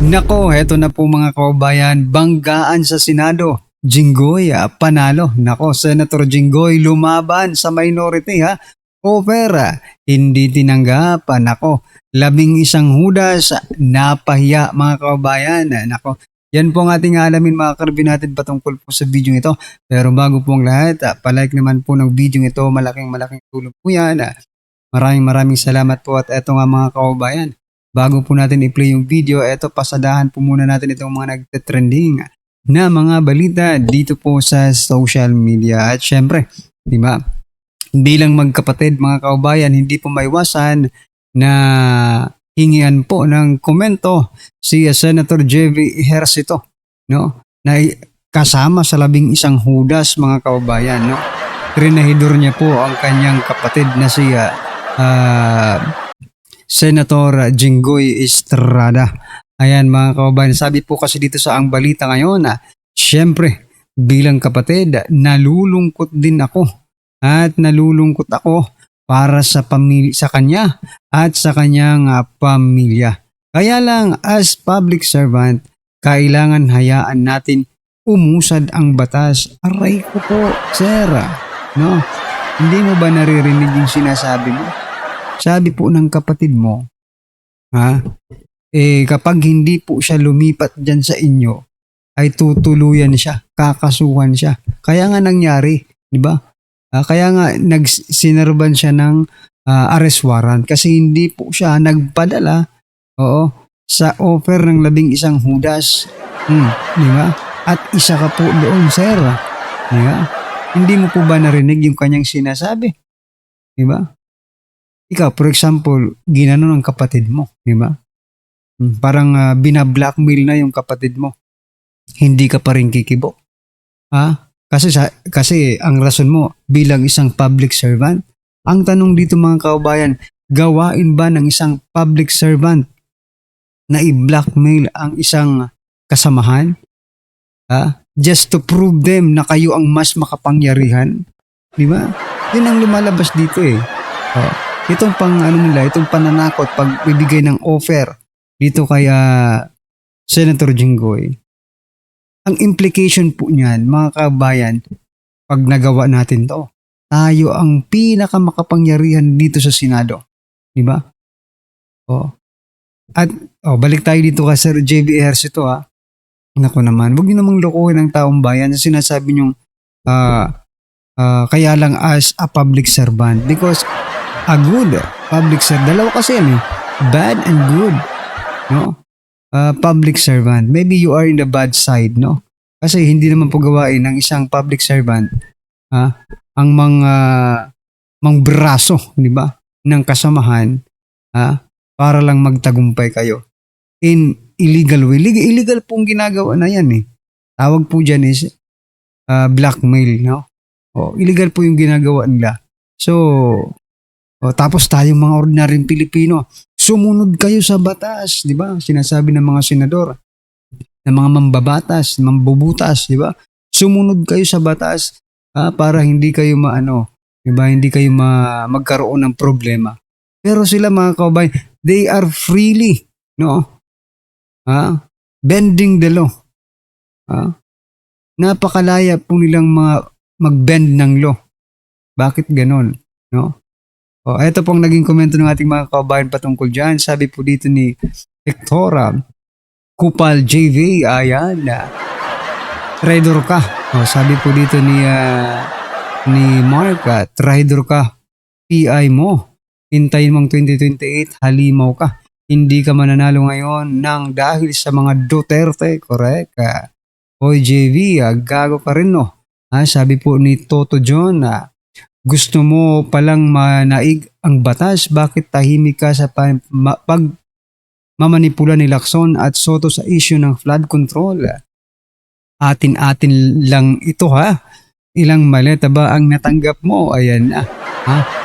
Nako, heto na po mga kababayan, banggaan sa Senado. Jinggoy, panalo. Nako, Senator Jinggoy lumaban sa minority ha. Offer, hindi tinanggap. Nako, 11 hudas, napahiya mga kababayan. Nako, yan po ang ating alamin mga karabin natin patungkol po sa video ito. Pero bago po ang lahat, palike naman po ng video ito. Malaking tulong po yan. Maraming salamat po at eto nga mga kababayan. Bago po natin i-play yung video, eto pasadahan po muna natin itong mga nagte-trending na mga balita dito po sa social media. At syempre, di ba, bilang magkapatid mga kaubayan, hindi po maiwasan na hingian po ng komento si Senator JV Ejercito, no? Na kasama sa 11 hudas mga kaubayan, no? Trinahidor niya po ang kanyang kapatid na si Senator Jinggoy Estrada. Ayan mga kababayan, sabi po kasi dito sa ang balita ngayon na syempre bilang kapatid nalulungkot din ako at nalulungkot ako para sa kanya at sa kanyang pamilya. Kaya lang as public servant, kailangan hayaan natin umusad ang batas. Aray ko po, sir. No? Hindi mo ba naririnig yung sinasabi mo? Sabi po ng kapatid mo, kapag hindi po siya lumipat dyan sa inyo, ay tutuluyan siya, kakasuhan siya. Kaya nga nangyari, di ba? Kaya nga nagsinerban siya ng arrest warrant kasi hindi po siya nagpadala sa offer ng 11 hudas. Di ba? At isa ka po doon, sir. Di ba? Hindi mo po ba narinig yung kanyang sinasabi? Di ba? Ikaw, for example, ginano ng kapatid mo, di ba? Parang binablackmail na yung kapatid mo. Hindi ka pa rin kikibo. Kasi ang rason mo bilang isang public servant. Ang tanong dito mga kaubayan, gawain ba ng isang public servant na i-blackmail ang isang kasamahan? Just to prove them na kayo ang mas makapangyarihan? Di ba? Yun ang lumalabas dito eh. Itong itong pananakot pagbibigay ng offer dito kay Senator Jinggoy. Ang implication po niyan, mga kabayan, pag nagawa natin to, tayo ang pinakamakapangyarihan dito sa Senado. Di ba? At balik tayo dito kay Sir JV Ejercito Nako naman, huwag niyo namang lokohin ang taong bayan sa sinasabi niyong kaya lang as a public servant because a good public servant. Dalawa kasi yan eh. Bad and good. No? Public servant. Maybe you are in the bad side, no? Kasi hindi naman po gawain ng isang public servant ang braso, di ba? Ng kasamahan para lang magtagumpay kayo. In illegal way. Illegal pong ginagawa na yan eh. Tawag po dyan is blackmail, no? Illegal po yung ginagawa nila. So, tapos tayong mga ordinaryong Pilipino, sumunod kayo sa batas, di ba? Sinasabi ng mga senador, ng mga mambabatas, mambubutas, di ba? Sumunod kayo sa batas para hindi kayo di ba? Hindi kayo magkaroon ng problema. Pero sila mga kababayan, they are freely, bending the law. Napakalaya po nilang mag-bend ng law. Bakit ganon, no? Ito pong naging komento ng ating mga kababayan patungkol dyan. Sabi po dito ni Hectora Kupal JV, ayan, traidor ka. Sabi po dito ni Mark, traidor ka. PI mo. Hintayin mong 2028, halimaw ka. Hindi ka mananalo ngayon nang dahil sa mga Duterte. Correct. Hoy JV, gago ka rin no. Sabi po ni Toto John gusto mo palang manaig ang batas, bakit tahimik ka sa pagmamanipula ni Lacson at Soto sa issue ng flood control? Atin-atin lang ito Ilang maleta ba ang natanggap mo? Ayan na.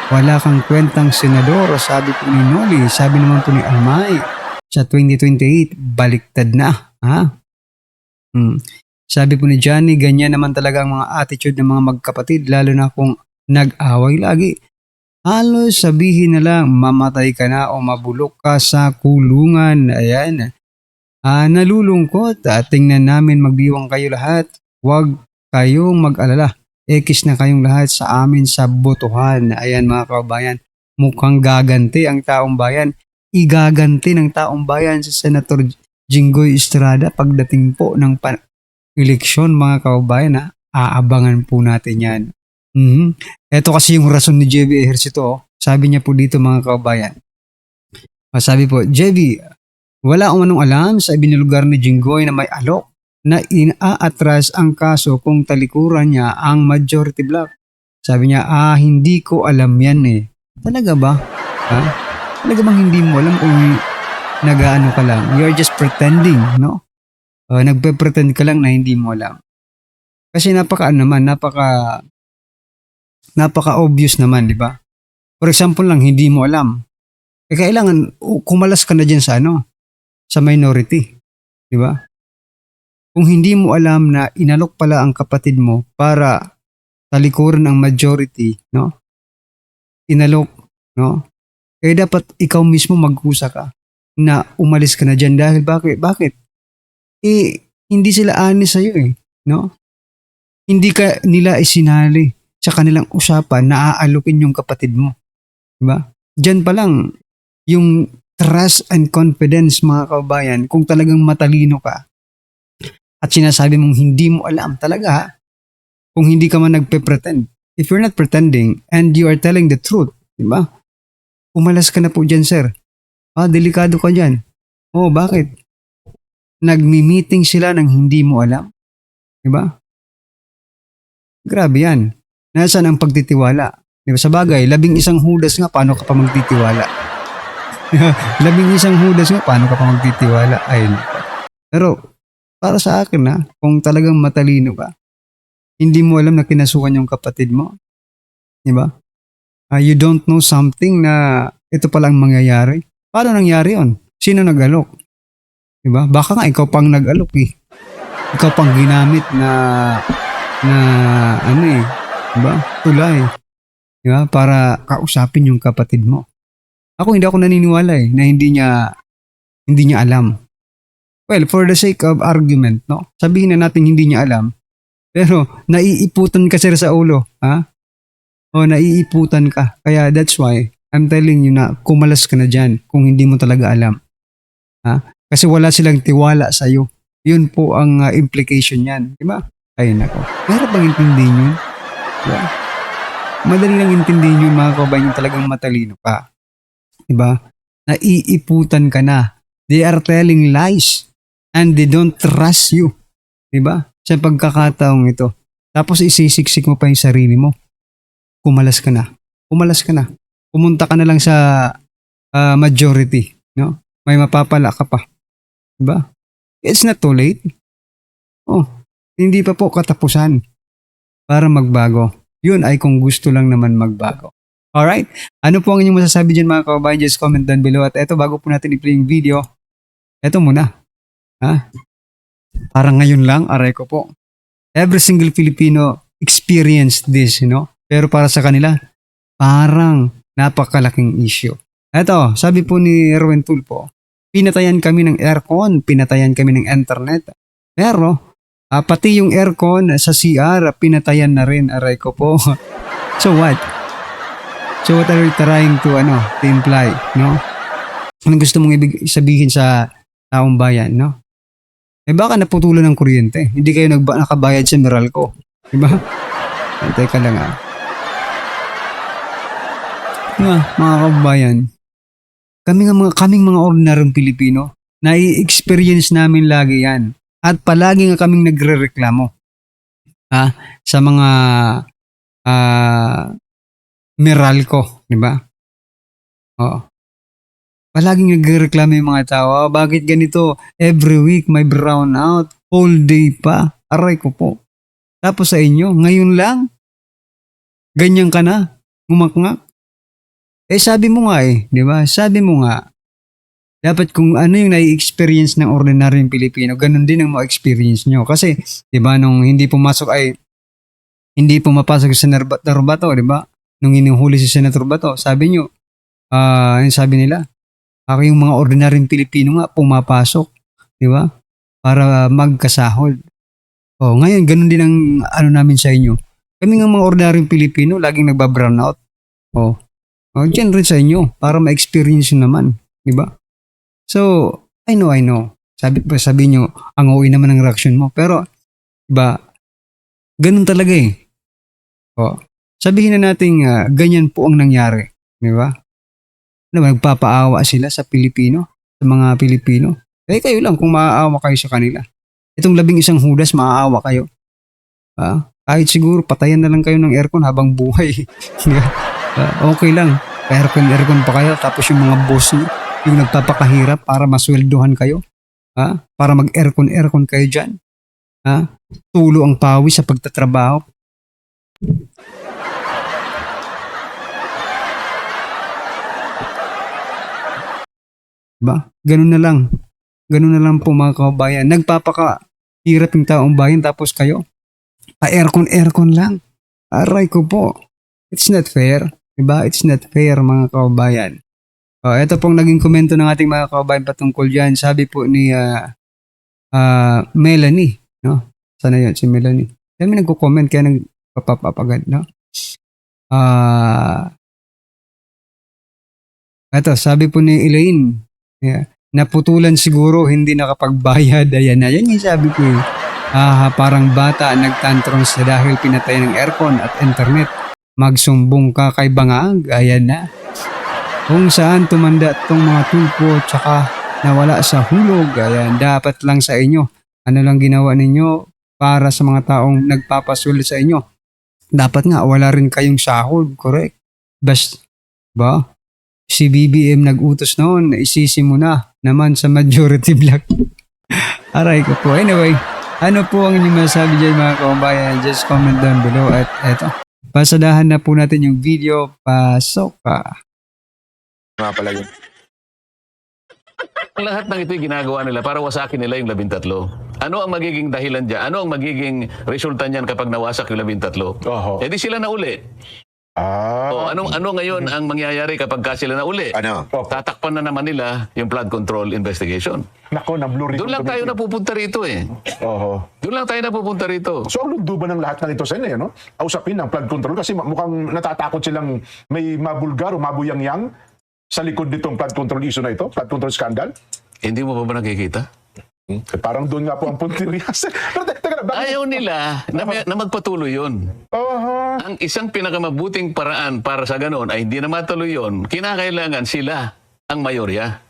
Wala kang kwentang senador, sabi po ni Noli. Sabi naman po ni Almay, sa 2028, baliktad na. Sabi po ni Johnny, ganyan naman talaga ang mga attitude ng mga magkapatid, lalo na kung nag-away lagi. Halos sabihin na lang, mamatay ka na o mabulok ka sa kulungan. Ayan. Nalulungkot. Tingnan namin magdiwang kayo lahat. Huwag kayong mag-alala. Ekis na kayong lahat sa amin sa botohan. Ayan mga kababayan, mukhang gaganti ang taong bayan. Igaganti ng taong bayan si Senator Jinggoy Estrada pagdating po ng eleksyon mga kababayan. Aabangan po natin yan. Ito kasi yung rason ni JB Ejercito. Sabi niya po dito mga kababayan. Sabi po, JB, wala umanong alam sa ibinulugar ni Jinggoy na may alok na inaatras ang kaso kung talikuran niya ang majority block. Sabi niya, hindi ko alam yan eh. Talaga ba? Talaga bang hindi mo alam kung nag-ano ka lang? You're just pretending, no? Nagpe-pretend ka lang na hindi mo alam. Kasi napaka-obvious naman, di ba? For example lang, hindi mo alam. Kailangan kumalas ka na dyan sa minority. Di ba? Kung hindi mo alam na inalok pala ang kapatid mo para talikuran ang majority, no? Inalok, no? Dapat ikaw mismo magkusa ka na umalis ka na dyan dahil bakit? Hindi sila honest sa'yo no? Hindi ka nila isinali sa kanilang usapan na aalokin yung kapatid mo. Diba? Diyan pa lang, yung trust and confidence mga kababayan, kung talagang matalino ka at sinasabi mong hindi mo alam talaga, kung hindi ka man nagpe-pretend. If you're not pretending and you are telling the truth, diba? Umalas ka na po dyan, sir. Delikado ka dyan. Bakit? Nagmi-meeting sila ng hindi mo alam. Diba? Grabe yan. Nasaan ang pagtitiwala? Diba? Sa bagay, 11 Judas nga, paano ka pa magtitiwala? 11 Judas nga, paano ka pa magtitiwala? Pero, para sa akin kung talagang matalino ka, hindi mo alam na kinasukan yung kapatid mo. Diba? You don't know something na ito palang mangyayari. Paano nangyari yun? Sino nag-alok? Diba? Baka nga ikaw pang nag-alok Ikaw pang ginamit na diba? Tulay. Diba? Para kausapin yung kapatid mo. Hindi ako naniniwala na hindi niya alam. Well, for the sake of argument, no? Sabihin na natin hindi niya alam. Pero naiiputan ka sir sa ulo, naiiputan ka. Kaya that's why I'm telling you na kumalas ka na dyan kung hindi mo talaga alam. Kasi wala silang tiwala sa iyo. Yun po ang implication niyan, di ba? Nako. Mahirap bang intindihin yun? Diba? Madali lang intindihin yun mga kababayan yung talagang matalino ka. Di ba? Naiiputan ka na. They are telling lies and they don't trust you. Di ba? Sa pagkakataong ito. Tapos isisiksik mo pa yung sarili mo. Kumalas ka na. Pumunta ka na lang sa majority, no? May mapapala ka pa. Diba? It's not too late. Hindi pa po katapusan para magbago. Yun ay kung gusto lang naman magbago. Alright? Ano po ang inyong masasabi dyan mga kababayan? Just comment down below. At eto, bago po natin i-play yung video, eto muna. Parang ngayon lang, aray ko po. Every single Filipino experienced this, Pero para sa kanila, parang napakalaking issue. Eto, sabi po ni Erwin Tulfo, pinatayan kami ng aircon, pinatayan kami ng internet. Pero, pati yung aircon sa CR, pinatayan na rin, aray ko po. So what? So what are you trying to imply, no? Anong gusto mong sabihin sa taong bayan, no? Baka naputulan ng kuryente. Hindi kayo nakabayad sa Meralco. Diba? Teka lang mga kababayan, kaming mga ordinaryong Pilipino, nai-experience namin lagi yan. At palagi nga kaming nagre-reklamo sa mga Meralco, di ba? Palaging nagre-reklamo yung mga tao, bakit ganito? Every week may brownout, whole day pa. Aray ko po. Tapos sa inyo, ngayon lang, ganyan ka na, ngumakngak. Sabi mo nga di ba? Sabi mo nga, dapat kung ano yung nai-experience ng ordinaryong Pilipino, ganun din ang ma-experience nyo. Kasi, di ba, nung hindi pumapasok si Senator Bato, di ba? Nung inuhuli si Senator Bato, sabi nyo, sabi nila, yung mga ordinaryong Pilipino nga, pumapasok. di ba? Para magkasahod. Ngayon, ganun din ang ano namin sa inyo. Kami ng mga ordinaryong Pilipino, laging nagba-brownout. Dyan rin sa inyo, para ma-experience nyo naman. Di ba? So, I know. Sabi nyo, ang uwi naman ng reaction mo. Pero, diba, ganun talaga eh. Sabihin na natin, ganyan po ang nangyari. Di ba? Nagpapaawa sila sa Pilipino, sa mga Pilipino. Kayo lang kung maaawa kayo sa kanila. Itong 11 Hudas, maaawa kayo. Kahit siguro, patayan na lang kayo ng aircon habang buhay. Okay lang. Aircon pa kayo. Tapos yung mga boss nyo, yung nagpapakahirap para masweldohan kayo. Para mag-aircon kayo dyan. Tulo ang pawis sa pagtatrabaho. Diba? Ganun na lang po mga kababayan. Nagpapakahirap yung taong bayan tapos kayo, pa-aircon lang. Aray ko po. It's not fair. Diba? It's not fair mga kababayan. Ito pong naging komento ng ating mga kababayan patungkol dyan. Sabi po ni Melanie. No? Sana yun, si Melanie. Yan may nagko-comment kaya nagpapapagad. No? Ito, sabi po ni Elaine. Yeah. Naputulan siguro, hindi nakapagbayad. Ayan na. Yan yung sabi ko eh. Parang bata nagtantrons dahil pinatay ng aircon at internet. Magsumbong ka kay Bangag. Ayan na. Kung saan tumanda itong mga tulpo tsaka nawala sa hulog. Ayan, dapat lang sa inyo. Ano lang ginawa ninyo para sa mga taong nagpapasweldo sa inyo? Dapat nga, wala rin kayong sahod. Correct. Ba? Si BBM nag-utos noon, isisi mo na naman sa majority block. Aray ko po. Anyway, ano po ang inyong masasabi dyan mga kababayan? Just comment down below. At eto, pasadahan na po natin yung video. Pasok ka. Nga pala yun. Lahat ng ito'y ginagawa nila para wasakin nila yung 13. Ano ang magiging dahilan dyan? Ano ang magiging resulta niyan kapag nawasak yung 13? Oho. Eh di sila na uli. Ano ngayon ang mangyayari kapag sila na uli? Ano? Tatakpan na naman nila yung flood control investigation. Nako, na blue ribbon. Doon lang tayo napupunta rito eh. Oho. Doon lang tayo napupunta rito. So, ang lugduban ng lahat ng ito sa inyo, no? Ausapin ng flood control kasi mukhang natatakot silang may mabulgar o mabuyang-yang sa likod nitong flood control issue na ito, flood control scandal. Hindi mo pa ba nakikita? Parang doon nga po ang punteriya. Pero teka na, bakit? Ayaw nila na magpatuloy yun. Oho. Ang isang pinakamabuting paraan para sa ganon ay hindi na matuloy yun, kinakailangan sila ang mayorya.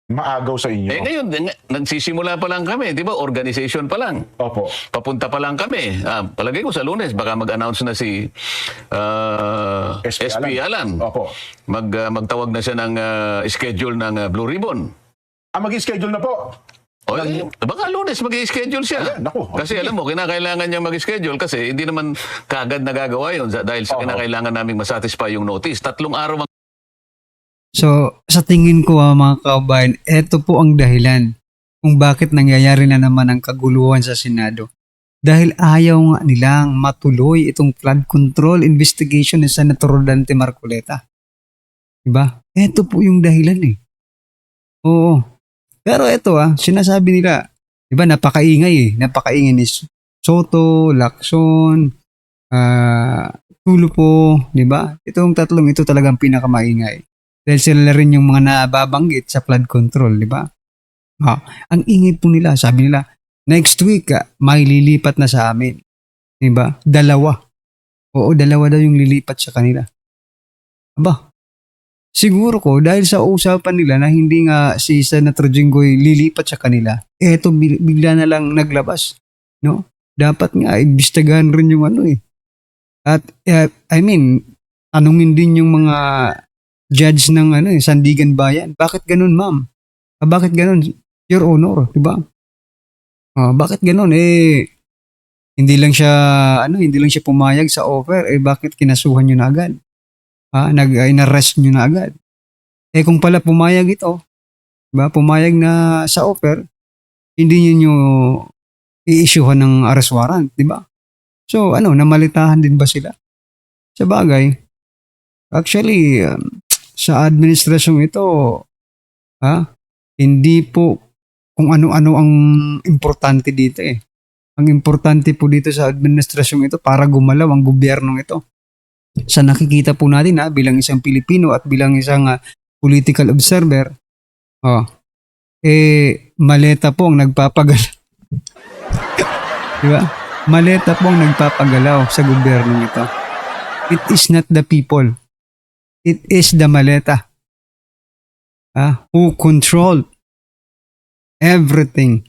Maagaw sa inyo. Ngayon, nagsisimula pa lang kami, di ba? Organization pa lang. Opo. Papunta pa lang kami. Palagay ko sa Lunes, baka mag-announce na si SP Alan. Opo. Magtawag na siya ng schedule ng Blue Ribbon. Mag-schedule na po. Baka Lunes mag-i-schedule siya. Ayan, naku. Kasi alam mo, kinakailangan niya mag-schedule kasi hindi naman kagad nagagawa yun dahil sa kinakailangan naming masatisfy yung notice. 3 araw ang... So, sa tingin ko mga kababayan, ito po ang dahilan kung bakit nangyayari na naman ang kaguluhan sa Senado. Dahil ayaw nga nilang matuloy itong flood control investigation ni Senator Rodante Marcoleta. Diba? Ito po yung dahilan eh. Oo. Pero ito sinasabi nila, diba napakaingay ni Soto, Lacson, Tulfo, diba? Itong tatlong ito talagang pinakamaingay. Dahil sila rin yung mga nababanggit sa flood control, diba? Ang ingay po nila, sabi nila, next week, may lilipat na sa amin. Diba? 2. Oo, 2 daw yung lilipat sa kanila. Aba, siguro ko, dahil sa usapan nila na hindi nga si Senator Jinggoy lilipat sa kanila, eto bigla na lang naglabas. No? Dapat nga, imbestigahan rin yung At, tanungin din yung mga judge ng Sandigan Bayan. Bakit ganun, ma'am? Bakit ganun? Your Honor, diba? Bakit ganun? Hindi lang siya pumayag sa offer. Bakit kinasuhan nyo na agad? In-arrest nyo na agad. Kung pala pumayag ito, diba? Pumayag na sa offer, hindi nyo i-issuehan ng arrest warrant, diba? So, namalitahan din ba sila? Sa bagay, actually, sa administrasyong ito, hindi po kung ano-ano ang importante dito eh. Ang importante po dito sa administrasyong ito para gumalaw ang gobyernong ito. Sa nakikita po natin bilang isang Pilipino at bilang isang political observer, maleta po ang nagpapagalaw. Diba? Maleta po ang nagpapagalaw sa gobyernong ito. It is not the people. It is the maleta who control everything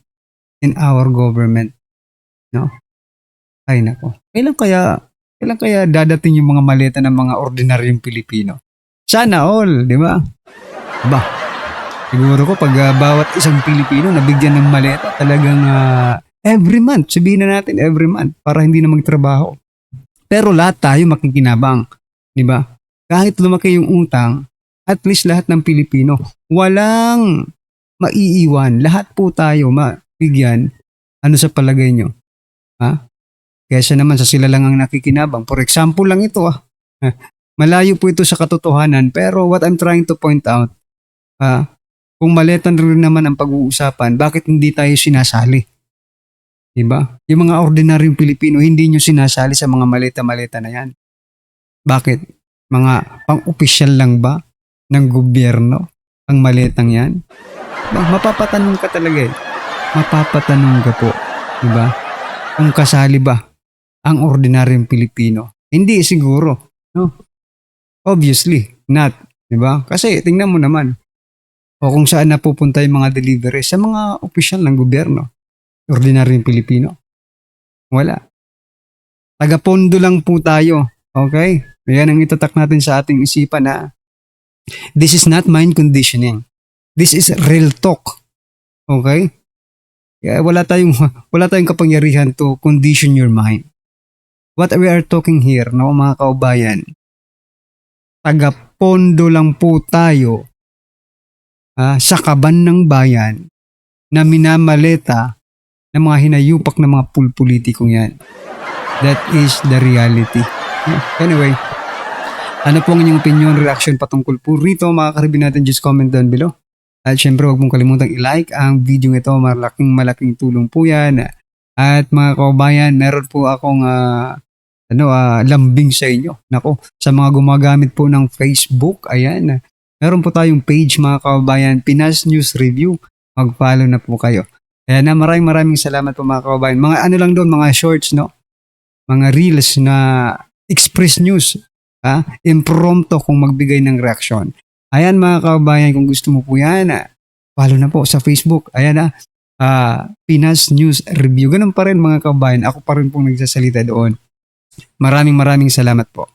in our government. No? Ay nako. Kailan kaya dadating yung mga maleta ng mga ordinaryong Pilipino? Sana all, di ba? Ba, siguro ko pag bawat isang Pilipino nabigyan ng maleta, talagang every month, sabihin na natin every month, para hindi na magtrabaho. Pero lahat tayo makikinabang, di ba? Kahit lumaki yung utang, at least lahat ng Pilipino, walang maiiwan. Lahat po tayo mabigyan. Ano sa palagay nyo? Kaysa naman sa sila lang ang nakikinabang. For example lang ito malayo po ito sa katotohanan, pero what I'm trying to point out, kung maletan rin naman ang pag-uusapan, bakit hindi tayo sinasali? Diba? Yung mga ordinaryong Pilipino, hindi nyo sinasali sa mga maleta-maleta na yan. Bakit? Mga pang-opisyal lang ba ng gobyerno ang maletang yan? Mapapatanong ka talaga eh. Mapapatanong ka po. Diba? Kung kasali ba ang ordinaryong Pilipino? Hindi siguro. No? Obviously, not. Diba? Kasi tingnan mo naman. O kung saan napupunta yung mga delivery sa mga opisyal ng gobyerno. Ordinaryong Pilipino. Wala. Taga-pondo lang po tayo. Okay? Yan ang itatak natin sa ating isipan na this is not mind conditioning. This is real talk. Okay? Kaya wala tayong kapangyarihan to condition your mind. What we are talking here, no, mga kaubayan, taga-pondo lang po tayo sa kaban ng bayan na minamaleta ng mga hinayupak ng mga pulpolitikong yan. That is the reality. Anyway, ano po ang inyong opinion, reaction patungkol po rito, mga karibin natin, just comment down below. At syempre, huwag mong kalimutang i-like ang video ito. Malaking tulong po yan. At mga kaubayan, meron po akong lambing sa inyo. Nako, sa mga gumagamit po ng Facebook, ayan. Meron po tayong page, mga kaubayan, Pinas News Review. Mag-follow na po kayo. Kaya na maraming salamat po, mga kaubayan. Mga ano lang doon, mga shorts, no? Mga reels na express news. Impromptu kung magbigay ng reaksyon. Ayan, mga kababayan, kung gusto mo po yan, follow na po sa Facebook. Ayan Pinas News Review. Ganun pa rin, mga kababayan. Ako pa rin pong nagsasalita doon. Maraming salamat po.